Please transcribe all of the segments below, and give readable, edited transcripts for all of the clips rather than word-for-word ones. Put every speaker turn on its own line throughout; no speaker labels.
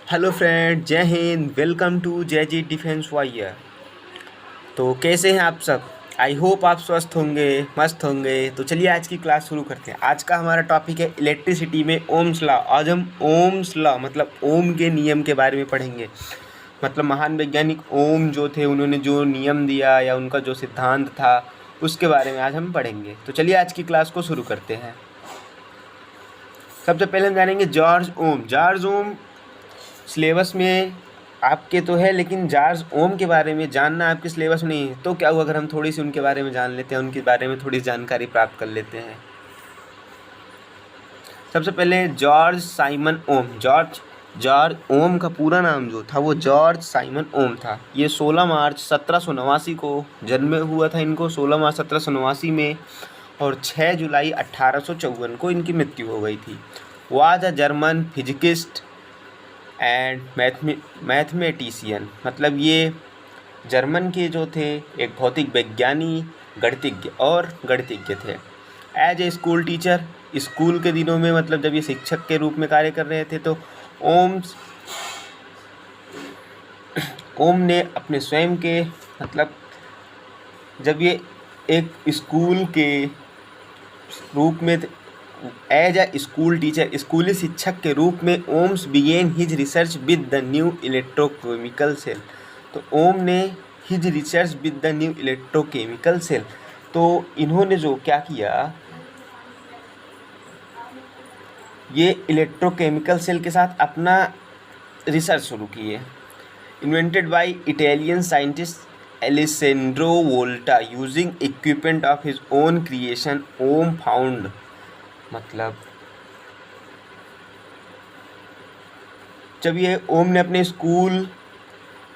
Hello friend, जय Hind. Welcome to जय जी defence warrior. तो कैसे हैं आप सब? आई होप आप स्वस्थ होंगे, मस्त होंगे। तो चलिए आज की क्लास शुरू करते हैं। आज का हमारा टॉपिक है इलेक्ट्रिसिटी में ओम्स लॉ। आज हम ओम्स लॉ मतलब ओम के नियम के बारे में पढ़ेंगे। मतलब महान वैज्ञानिक ओम जो थे, उन्होंने जो नियम दिया या उनका जो सिद्धांत था, उसके बारे में आज हम पढ़ेंगे। तो चलिए आज की क्लास को शुरू करते हैं। सबसे पहले हम जानेंगे जॉर्ज ओम। जॉर्ज ओम सिलेबस में आपके तो है, लेकिन जॉर्ज ओम के बारे में जानना आपके सिलेबस में नहीं है। तो क्या हुआ अगर हम थोड़ी सी उनके बारे में जान लेते हैं, उनके बारे में थोड़ी जानकारी प्राप्त कर लेते हैं। सबसे पहले जॉर्ज साइमन ओम। जॉर्ज ओम का पूरा नाम जो था वो जॉर्ज साइमन ओम था। ये 16 मार्च 1789 को जन्म हुआ था इनको, 16 मार्च 1789 में, और 6 जुलाई 1854 को इनकी मृत्यु हो गई थी। Was a German physicist and mathematician. मतलब ये जर्मन के जो थे एक भौतिक वैज्ञानी, गणितज्ञ और गणितज्ञ थे। As a school teacher, school के दिनों में मतलब जब ये शिक्षक के रूप में कार्य कर रहे थे, तो ओम ने अपने स्वयं के मतलब जब ये एक स्कूल के रूप में एज अ स्कूल टीचर, स्कूली शिक्षक के रूप में Ohm's began his research with the new electrochemical cell. तो ओम ने his research with the new electrochemical cell, तो इन्होंने जो क्या किया, ये इलेक्ट्रोकेमिकल सेल के साथ अपना रिसर्च शुरू किए। Invented by Italian scientist Alessandro Volta using equipment of his own creation, Ohm found मतलब जब ये ओम ने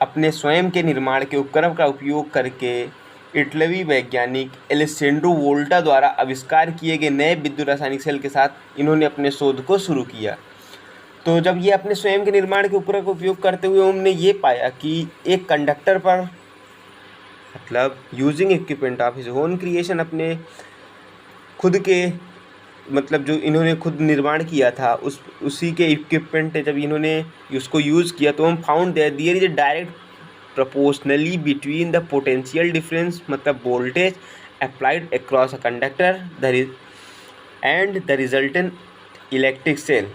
अपने स्वयं के निर्माण के उपकरण का उपयोग करके इटलवी वैज्ञानिक एलेसेंड्रो वोल्टा द्वारा आविष्कार किए गए नए विद्युत रासायनिक सेल के साथ इन्होंने अपने शोध को शुरू किया। तो जब ये अपने स्वयं के निर्माण के उपकरण का उपयोग करते हुए ओम ने ये पाया कि एक कंडक्टर पर मतलब using equipment of his own creation, अपने खुद के मतलब जो इन्होंने खुद निर्माण किया था उसी के इक्विपमेंट जब इन्होंने उसको यूज़ किया, तो हम found there is a direct proportionally between the potential difference मतलब voltage applied across a conductor and the resultant electric cell,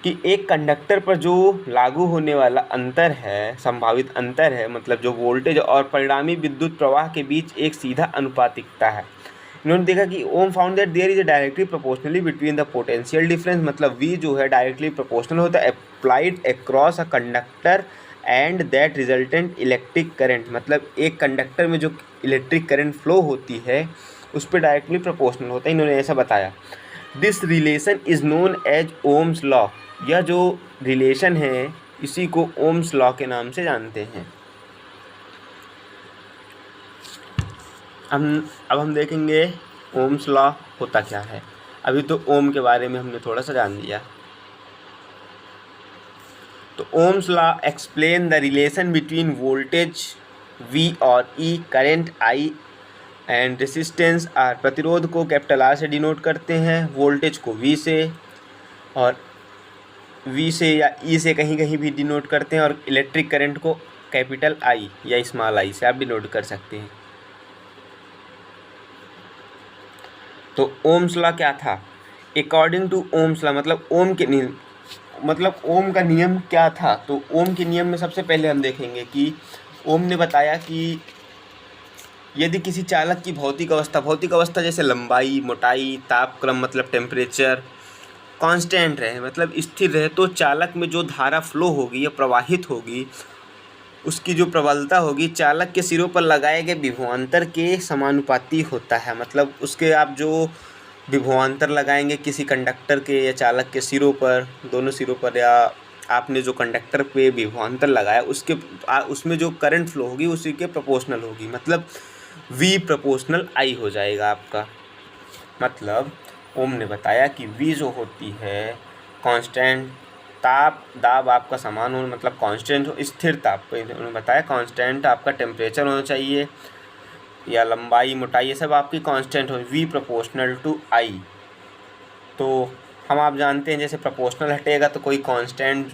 कि एक कंडक्टर पर जो लागू होने वाला अंतर है, संभावित अंतर है, मतलब जो वोल्टेज और परिणामी विद्युत प्रवाह के बीच एक सीधा अनुपातिकता है। इन्होंने देखा कि Ohm found that there is a directly proportionally between the potential difference, मतलब वी जो है डायरेक्टली प्रोपोर्शनल होता है applied across a conductor and that resultant electric current, मतलब एक कंडक्टर में जो इलेक्ट्रिक करंट फ्लो होती है उस पर डायरेक्टली प्रोपोर्शनल होता है। इन्होंने ऐसा बताया। This relation is known as Ohm's law. यह जो रिलेशन है इसी को ओम्स लॉ के नाम से जानते हैं। अब हम देखेंगे ओम्स लॉ होता क्या है। अभी तो ओम के बारे में हमने थोड़ा सा जान लिया। तो Ohm's law explain the relation between voltage V और E, current I and resistance R। प्रतिरोध को कैपिटल R से डिनोट करते हैं, वोल्टेज को V से और V से या E से कहीं कहीं भी डिनोट करते हैं, और इलेक्ट्रिक करंट को कैपिटल I या स्मॉल I से आप डिनोट कर सकते हैं। तो ओम्स लॉ क्या था? अकॉर्डिंग टू ओम्स लॉ मतलब ओम का नियम क्या था। तो ओम के नियम में सबसे पहले हम देखेंगे कि ओम ने बताया कि यदि किसी चालक की भौतिक अवस्था जैसे लंबाई, मोटाई, तापक्रम मतलब टेम्परेचर कांस्टेंट रहे, मतलब स्थिर रहे, तो चालक में जो धारा फ्लो होगी या प्रवाहित होगी उसकी जो प्रबलता होगी चालक के सिरों पर लगाए गए विभवांतर के समानुपाती होता है। मतलब उसके आप जो विभवांतर लगाएंगे किसी कंडक्टर के या चालक के सिरों पर, दोनों सिरों पर, या आपने जो कंडक्टर पे विभवांतर लगाया उसमें जो करंट फ्लो होगी उसी के प्रोपोर्शनल होगी। मतलब V प्रोपोर्शनल I हो जाएगा आपका। मतलब ओम ने बताया कि V जो होती है कांस्टेंट, दाब आपका समान हो, मतलब कांस्टेंट हो, स्थिर ताप पे उन्होंने बताया कांस्टेंट आपका टेम्परेचर होना चाहिए, या लंबाई, मोटाई, ये सब आपकी कांस्टेंट हो, V प्रोपोर्शनल टू I। तो हम आप जानते हैं जैसे प्रोपोर्शनल हटेगा तो कोई कांस्टेंट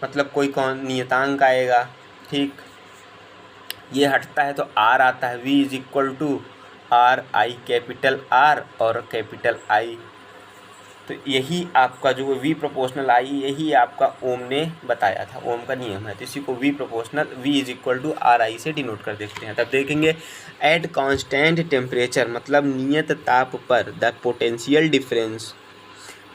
मतलब कोई नियतांक आएगा, ठीक। ये हटता है तो आर आता है, v is equal to R I, capital R और कैपिटल आई। तो यही आपका जो v प्रोपोर्शनल आई, यही आपका ओम ने बताया था, ओम का नियम है। तो इसी को v proportional v is equal to R I से डिनोट कर देखते हैं। तब देखेंगे एट कांस्टेंट टेम्परेचर मतलब नियत ताप पर द पोटेंशियल डिफरेंस,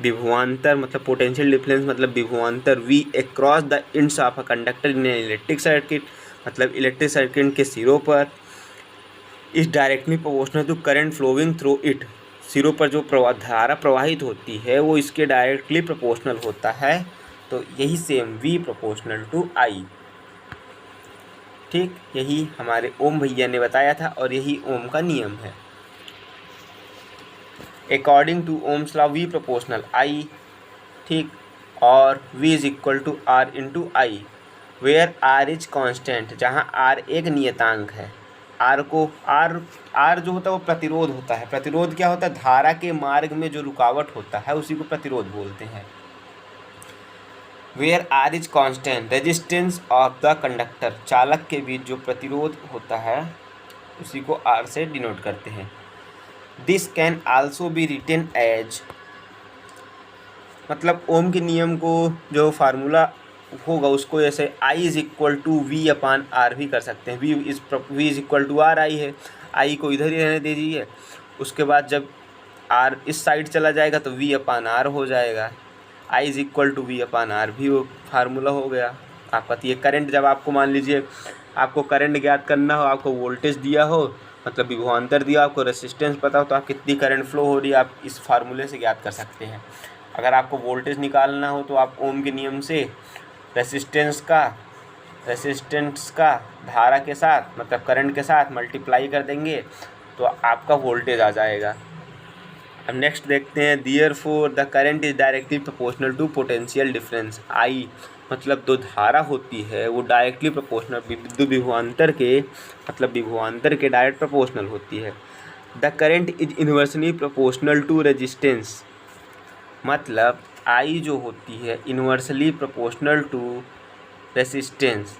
विभवांतर मतलब पोटेंशियल डिफरेंस मतलब विभवांतर v across the ends of a conductor in electric circuit मतलब इलेक्ट्रिक सर्किट के सिरों पर is directly proportional to current flowing through it, सिरों पर जो धारा प्रवाहित होती है वो इसके डायरेक्टली प्रोपोर्शनल होता है। तो यही सेम v प्रोपोर्शनल टू आई, ठीक, यही हमारे ओम भैया ने बताया था और यही ओम का नियम है। According to Ohm's law v proportional I, ठीक, और v is equal to R into I, where R is constant, जहाँ आर एक नियतांक है। आर को आर जो होता है वो प्रतिरोध होता है। प्रतिरोध क्या होता है? धारा के मार्ग में जो रुकावट होता है उसी को प्रतिरोध बोलते हैं। Where R is constant resistance of the conductor, चालक के बीच जो प्रतिरोध होता है उसी को आर से डिनोट करते हैं। This can also be written as, मतलब ओम के नियम को जो फार्मूला होगा उसको ऐसे I is equal to V upon R भी कर सकते हैं। V is equal to R I है, आई को इधर ही रहने दे दीजिए। उसके बाद जब आर इस साइड चला जाएगा तो वी अपान आर हो जाएगा। I is equal to V upon R भी वो फार्मूला हो गया आपका। तो ये करंट, जब आपको मान लीजिए आपको करंट ज्ञात करना हो, आपको वोल्टेज दिया हो मतलब विभवांतर दिया, आपको रेसिस्टेंस पता हो, तो आप कितनी करंट फ्लो हो रही है आप इस फार्मूले से ज्ञात कर सकते हैं। अगर आपको वोल्टेज निकालना हो तो आप ओम के नियम से रेसिस्टेंस का धारा के साथ मतलब करंट के साथ मल्टीप्लाई कर देंगे तो आपका वोल्टेज आ जाएगा। अब नेक्स्ट देखते हैं, therefore the current is directly proportional to potential difference I, मतलब जो धारा होती है वो डायरेक्टली प्रोपोर्शनल विद्युत विभवांतर के डायरेक्ट प्रोपोर्शनल होती है। The current is inversely proportional to resistance, मतलब आई जो होती है इन्वर्सली प्रोपोर्शनल टू रेसिस्टेंस,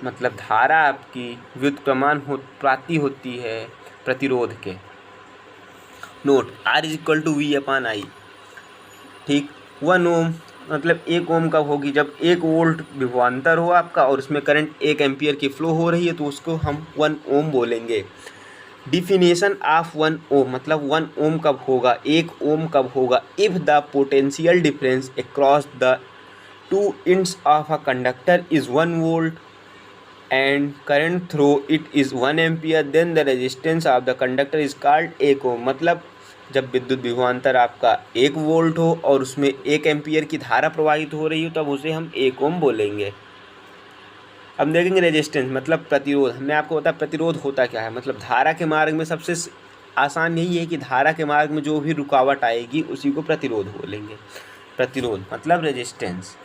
मतलब धारा आपकी व्युत्क्रमान प्राप्ति होती है प्रतिरोध के। Note R is equal to V upon I, ठीक। 1 ओम मतलब 1 ओम कब होगी? जब 1 वोल्ट विभवांतर हो आपका और उसमें करंट 1 एम्पियर की फ्लो हो रही है तो उसको हम 1 ओम बोलेंगे। डिफिनेशन ऑफ 1 ओम मतलब 1 ओम कब होगा, 1 ओम कब होगा? If the potential difference across the two ends of a conductor is 1 volt and current through it is 1 ampere then the resistance of the conductor is called 1 ohm, मतलब जब विद्युत विभवांतर आपका 1 वोल्ट हो और उसमें 1 एम्पियर की धारा प्रवाहित हो रही हो तब उसे हम 1 ओम बोलेंगे। अब देखेंगे रेजिस्टेंस मतलब प्रतिरोध। हमने आपको बताया प्रतिरोध होता क्या है, मतलब धारा के मार्ग में सबसे आसान यही है कि धारा के मार्ग में जो भी रुकावट आएगी उसी को प्रतिरोध बोलेंगे। प्रतिरोध मतलब resistance.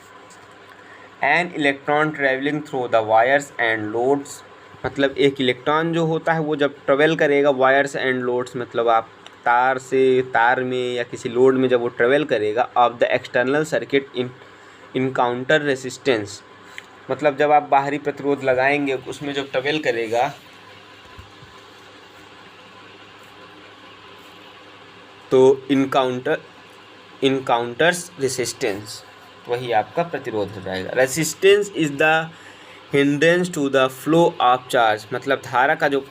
An electron travelling through the wires and loads, मतलब एक इलेक्ट्रॉन जो होता है वो जब ट्रेवल करेगा वायर्स एंड लोड्स, मतलब आप तार में या किसी लोड में जब वो ट्रेवल करेगा of the external circuit encounter resistance, मतलब जब आप बाहरी प्रतिरोध लगाएंगे उसमें जब ट्रेवल करेगा तो इनकाउंटर्स रेसिस्टेंस, वही आपका प्रतिरोध हो जाएगा। Resistance is the hindrance to the flow of charge, मतलब धारा का जो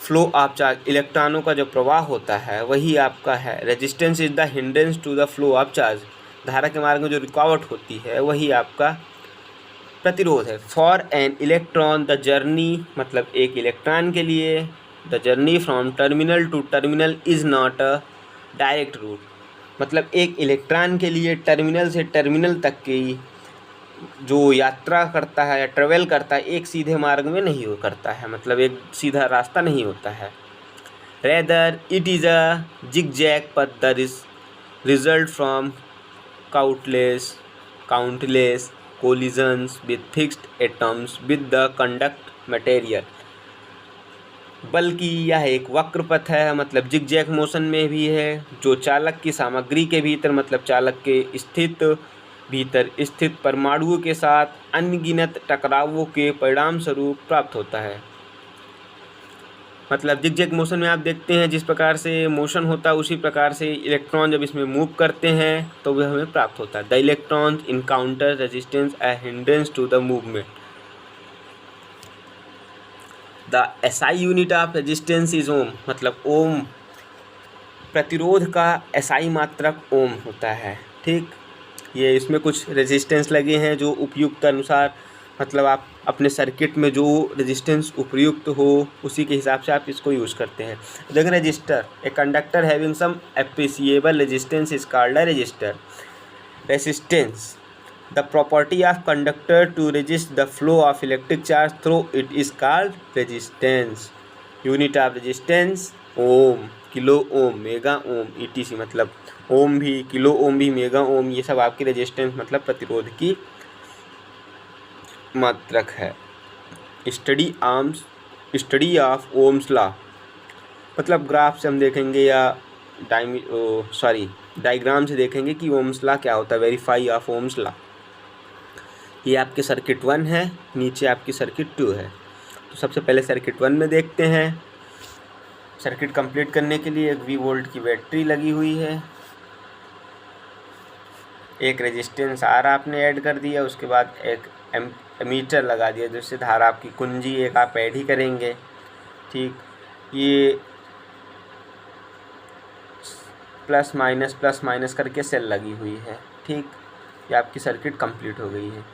फ्लो ऑफ चार्ज, इलेक्ट्रॉनों का जो प्रवाह होता है वही आपका है। Resistance is the hindrance to the flow of charge, धारा के मार्ग में जो रुकावट होती है वही आपका प्रतिरोध है। For an electron the journey, मतलब एक इलेक्ट्रॉन के लिए the journey from terminal to terminal is not a direct route, मतलब एक इलेक्ट्रॉन के लिए टर्मिनल से टर्मिनल तक की जो यात्रा करता है या ट्रेवल करता है एक सीधे मार्ग में नहीं हो करता है, मतलब एक सीधा रास्ता नहीं होता है। Rather it is a zigzag path the result from countless collisions with fixed atoms with the conduct material, बल्कि यह एक वक्र पथ है, मतलब जिगजैग मोशन में भी है, जो चालक की सामग्री के भीतर, मतलब चालक के भीतर स्थित परमाणुओं के साथ अनगिनत टकरावों के परिणाम स्वरूप प्राप्त होता है। मतलब जिगजैग मोशन में आप देखते हैं जिस प्रकार से मोशन होता है उसी प्रकार से इलेक्ट्रॉन जब इसमें मूव करते हैं तो वह हमें प्राप्त होता है। The electrons encounter resistance a hindrance to the movement. The SI unit of resistance is ohm, मतलब ओम प्रतिरोध का एसआई मात्रक ओम होता है। ठीक, ये इसमें कुछ रेजिस्टेंस लगे हैं जो उपयुक्त अनुसार, मतलब आप अपने सर्किट में जो रेजिस्टेंस उपयुक्त हो उसी के हिसाब से आप इसको यूज़ करते हैं। देखिए resistor, a conductor having some appreciable resistance is called a resistor. Resistance, the property of conductor to resist the flow of electric charge through it is called resistance. Unit of resistance ohm, kilo ohm, mega ohm, etc, मतलब ohm भी, kilo ohm भी, mega ohm, ये सब आपकी resistance मतलब प्रतिरोध की मात्रक है। स्टडी ऑफ ओम्स लॉ, मतलब ग्राफ से हम देखेंगे या डायग्राम से देखेंगे कि ओम्स लॉ क्या होता है। वेरीफाई ऑफ ओम्स लॉ, ये आपके सर्किट 1 है, नीचे आपकी सर्किट 2 है। तो सबसे पहले सर्किट 1 में देखते हैं। सर्किट कंप्लीट करने के लिए एक V वोल्ट की बैटरी लगी हुई है, एक रेजिस्टेंस R आपने ऐड कर दिया, उसके बाद एक एमीटर लगा दिया जिससे धारा आपकी कुंजी एक आप ऐड ही करेंगे। ठीक, ये प्लस माइनस करके सेल लगी हुई है। ठीक, ये आपकी सर्किट कंप्लीट हो गई है।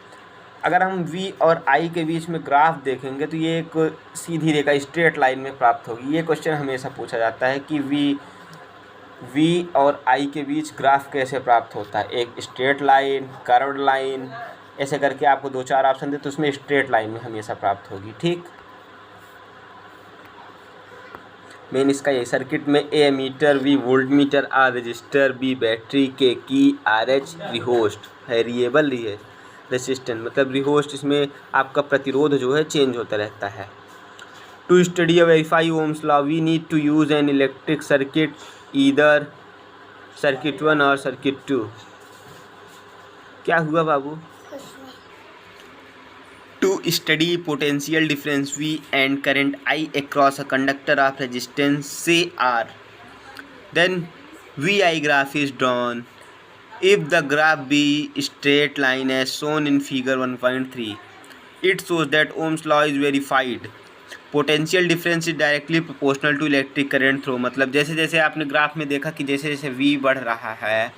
अगर हम V और I के बीच में ग्राफ देखेंगे तो ये एक सीधी रेखा स्ट्रेट लाइन में प्राप्त होगी। ये क्वेश्चन हमेशा पूछा जाता है कि V और I के बीच ग्राफ कैसे प्राप्त होता है। एक स्ट्रेट लाइन, कर्व्ड लाइन, ऐसे करके आपको 2-4 ऑप्शन दे तो उसमें स्ट्रेट लाइन में हमेशा प्राप्त होगी। ठीक, मेन इसका यही सर्किट में A ammeter, V volt meter, R resistor, B battery, K key, RH rheostat, variable resistance, मतलब रिहोस्ट इसमें आपका प्रतिरोध जो है चेंज होता रहता है। टू स्टडी या verify Ohm's law we need to use an electric circuit, either circuit 1 और सर्किट 2। क्या हुआ बाबू? To study potential difference V and current I across a conductor of resistance say R, then VI graph is drawn. If the graph be straight line as shown in figure 1.3, it shows that Ohm's law is verified. Potential difference is directly proportional to electric current through, मतलब जैसे जैसे आपने graph में देखा कि जैसे जैसे V बढ़ रहा है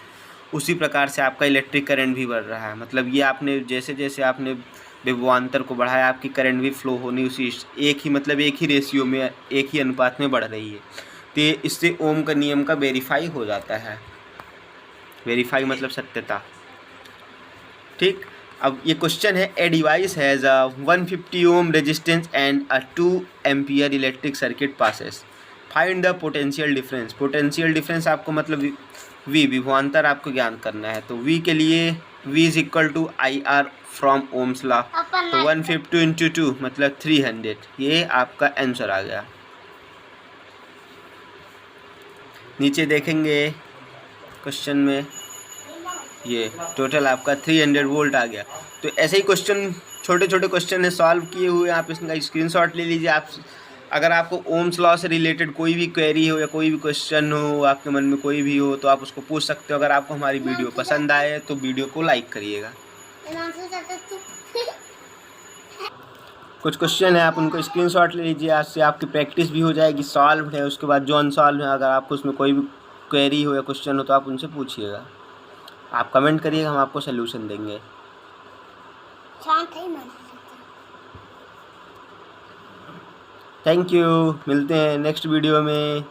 उसी प्रकार से आपका इलेक्ट्रिक करंट भी बढ़ रहा है। मतलब ये आपने जैसे जैसे आपने विभवांतर को बढ़ाया आपकी करंट भी फ्लो होनी उसी एक ही रेशियो में, एक ही अनुपात में बढ़ रही है। तो इससे ओम का नियम का वेरीफाई हो जाता है। वेरीफाई मतलब सत्यता। ठीक, अब ये क्वेश्चन है, a device has a 150 ohm resistance and a 2 ampere electric circuit passes, find the potential difference. Potential difference आपको मतलब V विभवांतर आपको ज्ञान करना है। तो V के लिए V is equal to IR from Ohm's law, तो 150 इंटू 2 मतलब 300, ये आपका आंसर आ गया। नीचे देखेंगे क्वेश्चन में ये टोटल आपका 300 वोल्ट आ गया। तो ऐसे ही क्वेश्चन, छोटे छोटे क्वेश्चन है सॉल्व किए हुए, आप इसका स्क्रीनशॉट ले लीजिए। आप अगर आपको ओम्स लॉ से रिलेटेड कोई भी क्वेरी हो या कोई भी क्वेश्चन हो, आपके मन में कोई भी हो तो आप उसको पूछ सकते हो। अगर आपको हमारी वीडियो पसंद आए तो वीडियो को लाइक करिएगा। कुछ क्वेश्चन है आप उनको स्क्रीनशॉट ले लीजिए, आज से आपकी प्रैक्टिस भी हो जाएगी। सॉल्व है, उसके बाद जो अनसॉल्व है, अगर आपको उसमें कोई भी क्वेरी हो या क्वेश्चन हो तो आप उनसे पूछिएगा। आप कमेंट करिएगा, हम आपको सलूशन देंगे। थैंक यू, मिलते हैं नेक्स्ट वीडियो में।